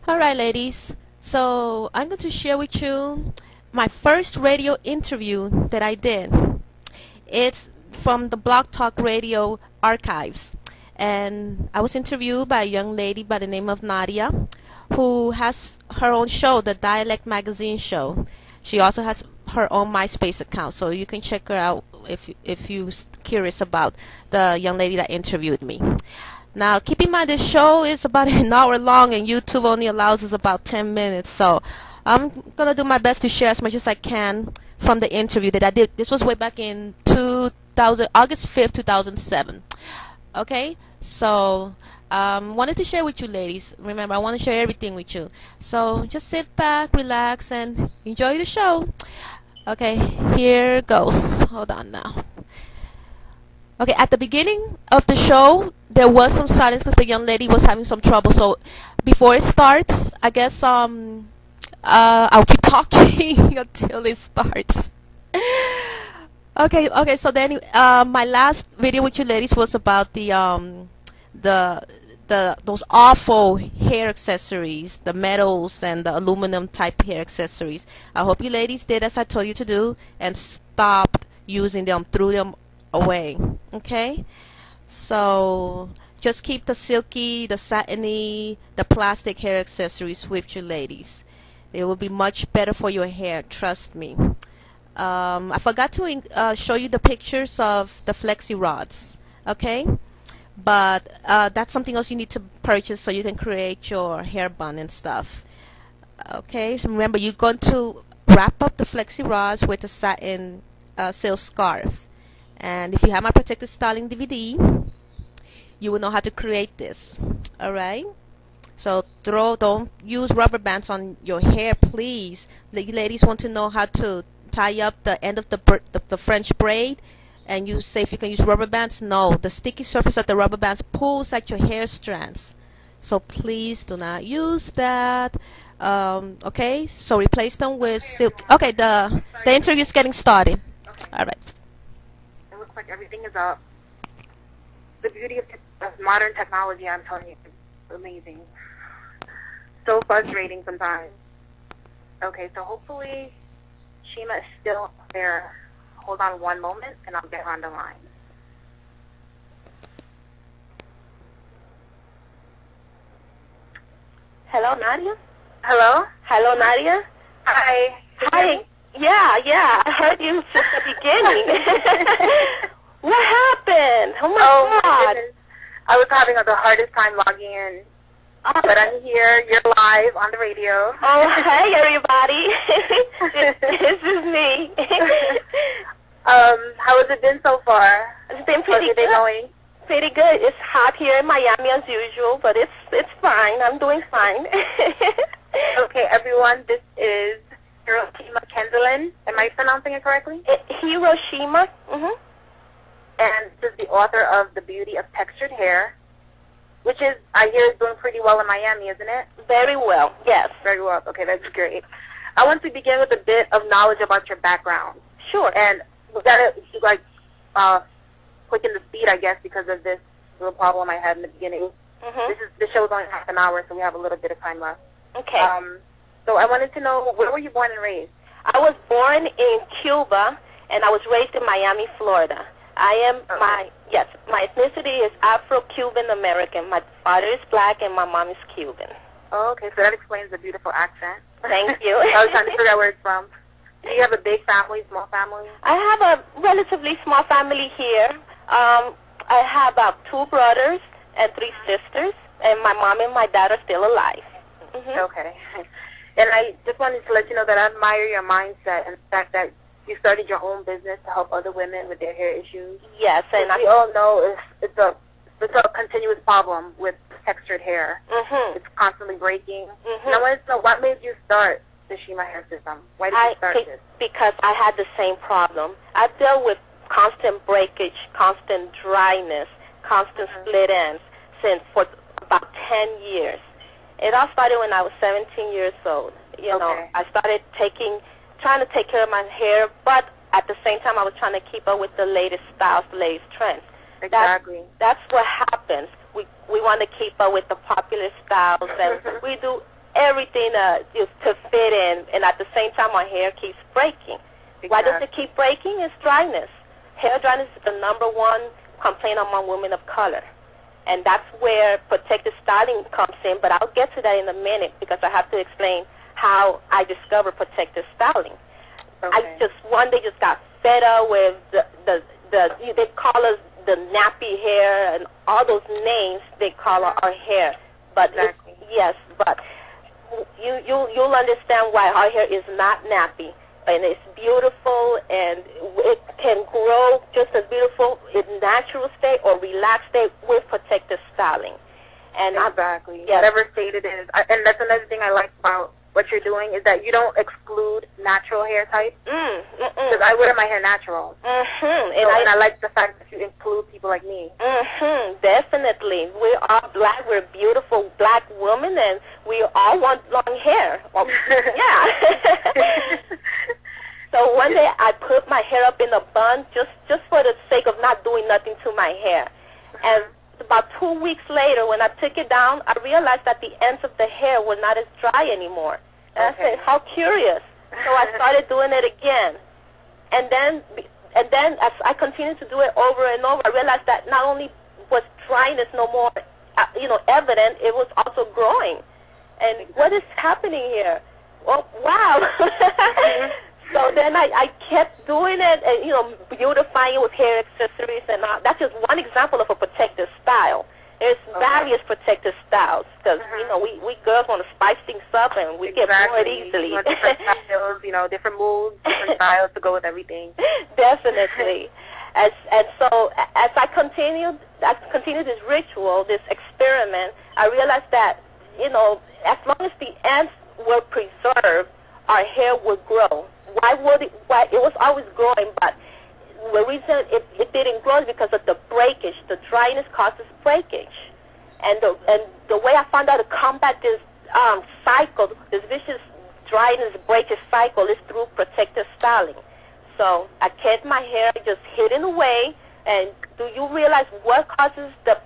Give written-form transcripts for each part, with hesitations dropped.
All right, ladies. So I'm going to share with you my first radio interview that I did. It's from the Blog Talk Radio archives. And I was interviewed by a young lady by the name of Nadia, who has her own show, the Dialect magazine show. She also has her own MySpace account, so you can check her out if you're curious about the young lady that interviewed me. Now, keep in mind this show is about an hour long, and YouTube only allows us about 10 minutes. So I'm going to do my best to share as much as I can from the interview that I did. This was way back in August 5th, 2007. Okay? So wanted to share with you, ladies. Remember, I want to share everything with you. So just sit back, relax, and enjoy the show. Okay, here goes. Hold on now. Okay, at the beginning of the show, there was some silence because the young lady was having some trouble. So before it starts, I guess I'll keep talking until it starts. Okay. So then my last video with you ladies was about those awful hair accessories, the metals and the aluminum type hair accessories. I hope you ladies did as I told you to do and stopped using them, threw them away. Okay, so just keep the silky, the satiny, the plastic hair accessories with you ladies. They will be much better for your hair, trust me. I forgot to show you the pictures of the flexi rods. Okay, but that's something else you need to purchase so you can create your hair bun and stuff. Okay, so remember, you're going to wrap up the flexi rods with a satin silk scarf. And if you have my protective styling DVD, you will know how to create this. Alright? So don't use rubber bands on your hair, please. You ladies want to know how to tie up the end of the French braid, and you say if you can use rubber bands. No, the sticky surface of the rubber bands pulls at your hair strands. So please do not use that. Okay? So replace them with silk. Okay, the interview is getting started. Alright. Like everything is up. The beauty of modern technology, I'm telling you, is amazing. So frustrating sometimes. Okay, so hopefully Shima is still there. Hold on one moment, and I'll get her on the line. Hello, Nadia? Hello? Hello, Nadia? Hi. Hi. Yeah, I heard you since the beginning. What happened? Oh my God. Goodness. I was having the hardest time logging in. But I'm here, you're live on the radio. Oh, hey everybody. This is me. How has it been so far? It's been pretty good. Going? Pretty good. It's hot here in Miami as usual, but it's fine. I'm doing fine. Okay, everyone, this is Shima Kendallin. Am I pronouncing it correctly? Hiroshima. And this is the author of The Beauty of Textured Hair, which is, I hear, is doing pretty well in Miami, isn't it? Very well, yes. Very well. Okay, that's great. I want to begin with a bit of knowledge about your background. Sure. And we got to, quicken the speed, I guess, because of this little problem I had in the beginning. The show is only half an hour, so we have a little bit of time left. Okay. So I wanted to know, where were you born and raised? I was born in Cuba, and I was raised in Miami, Florida. My ethnicity is Afro-Cuban American. My father is black, and my mom is Cuban. Oh, okay, so that explains the beautiful accent. Thank you. I was trying to figure out where it's from. Do you have a big family, small family? I have a relatively small family here. I have about 2 brothers and 3 sisters, and my mom and my dad are still alive. Okay. And I just wanted to let you know that I admire your mindset and the fact that you started your own business to help other women with their hair issues. Yes, and we all know it's a continuous problem with textured hair. It's constantly breaking. And I wanted to know, what made you start the Shima hair system? Why did you start this? Because I had the same problem. I dealt with constant breakage, constant dryness, constant split ends for about 10 years. It all started when I was 17 years old. You know, I started trying to take care of my hair, but at the same time I was trying to keep up with the latest styles, the latest trends. Exactly. That's what happens. We want to keep up with the popular styles, and we do everything to fit in, and at the same time our hair keeps breaking. Exactly. Why does it keep breaking? It's dryness. Hair dryness is the #1 complaint among women of color. And that's where protective styling comes in, but I'll get to that in a minute because I have to explain how I discovered protective styling. Okay. I just one day just got fed up with they call us the nappy hair and all those names they call our hair. But exactly. Yes, but you'll understand why our hair is not nappy. And it's beautiful, and it can grow just as beautiful in natural state or relaxed state with protective styling. And exactly. Yes. Whatever state it is. And that's another thing I like about what you're doing is that you don't exclude natural hair types. Because I wear my hair natural. And I like the fact that you include people like me. Definitely. We are black. We're beautiful black women, and we all want long hair. Well, yeah. So one day I put my hair up in a bun just for the sake of not doing nothing to my hair. And about 2 weeks later, when I took it down, I realized that the ends of the hair were not as dry anymore. And I said, how curious. So I started doing it again. And then as I continued to do it over and over, I realized that not only was dryness no more, evident, it was also growing. And what is happening here? Well, wow. So then I kept doing it and, beautifying it with hair accessories and all. That's just one example of a protective style. There's various protective styles because, we girls want to spice things up and we get bored easily. Different styles, different moods, different styles to go with everything. Definitely. And so as I continued this ritual, this experiment, I realized that, as long as the ends were preserved, our hair would grow. Why it was always growing, but the reason it didn't grow is because of the breakage. The dryness causes breakage, and the way I found out to combat this cycle, this vicious dryness breakage cycle, is through protective styling. So I kept my hair just hidden away. And do you realize what causes the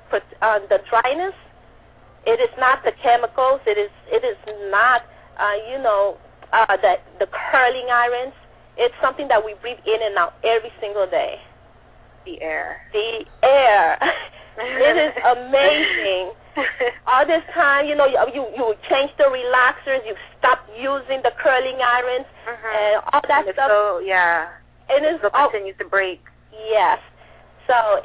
dryness? It is not the chemicals. It is not the curling irons. It's something that we breathe in and out every single day. The air. The air. It is amazing. All this time, you change the relaxers, you stop using the curling irons, and all that and stuff. So, yeah. And it continues to break. Yes. So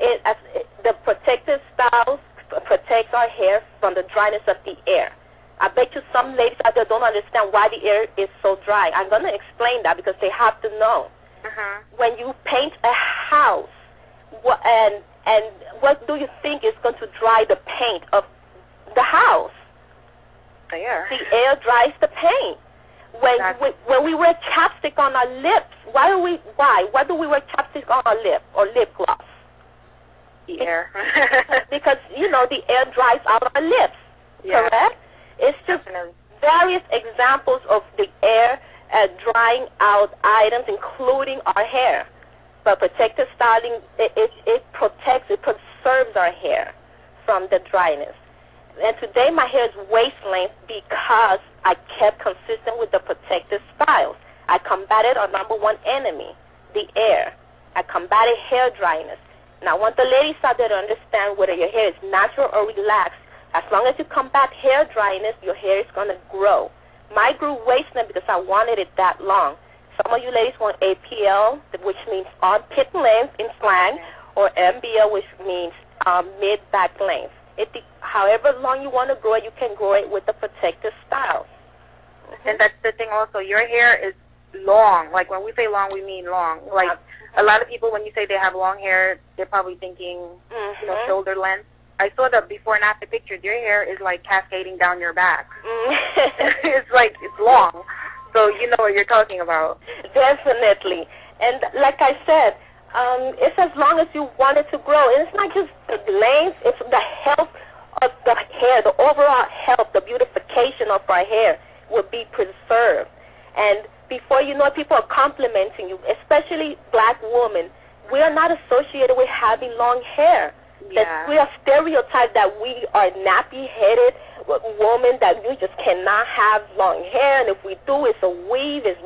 the protective styles protects our hair from the dryness of the air. I bet you some ladies out there don't understand why the air is so dry. I'm going to explain that because they have to know. When you paint a house, and what do you think is going to dry the paint of the house? The air. The air dries the paint. When we wear chapstick on our lips, why do we wear chapstick on our lip or lip gloss? The air. Because, the air dries out our lips, correct? It's just various examples of the air drying out items, including our hair. But protective styling, it protects, it preserves our hair from the dryness. And today my hair is waist length because I kept consistent with the protective styles. I combated our #1 enemy, the air. I combated hair dryness. And I want the ladies out there to understand whether your hair is natural or relaxed. As long as you combat hair dryness, your hair is going to grow. Mine grew waist length because I wanted it that long. Some of you ladies want APL, which means armpit length in slang, or MBL, which means mid-back length. However long you want to grow it, you can grow it with the protective styles. And that's the thing also. Your hair is long. Like, when we say long, we mean long. Like, a lot of people, when you say they have long hair, they're probably thinking, shoulder length. I saw the before and after pictures. Your hair is like cascading down your back. It's long. So you know what you're talking about. Definitely. And like I said, it's as long as you want it to grow. And it's not just the length, it's the health of the hair, the overall health, the beautification of our hair will be preserved. And before you know it, people are complimenting you, especially black women. We are not associated with having long hair. Yeah. We are stereotyped that we are nappy-headed, women that you just cannot have long hair, and if we do, it's a weave. It's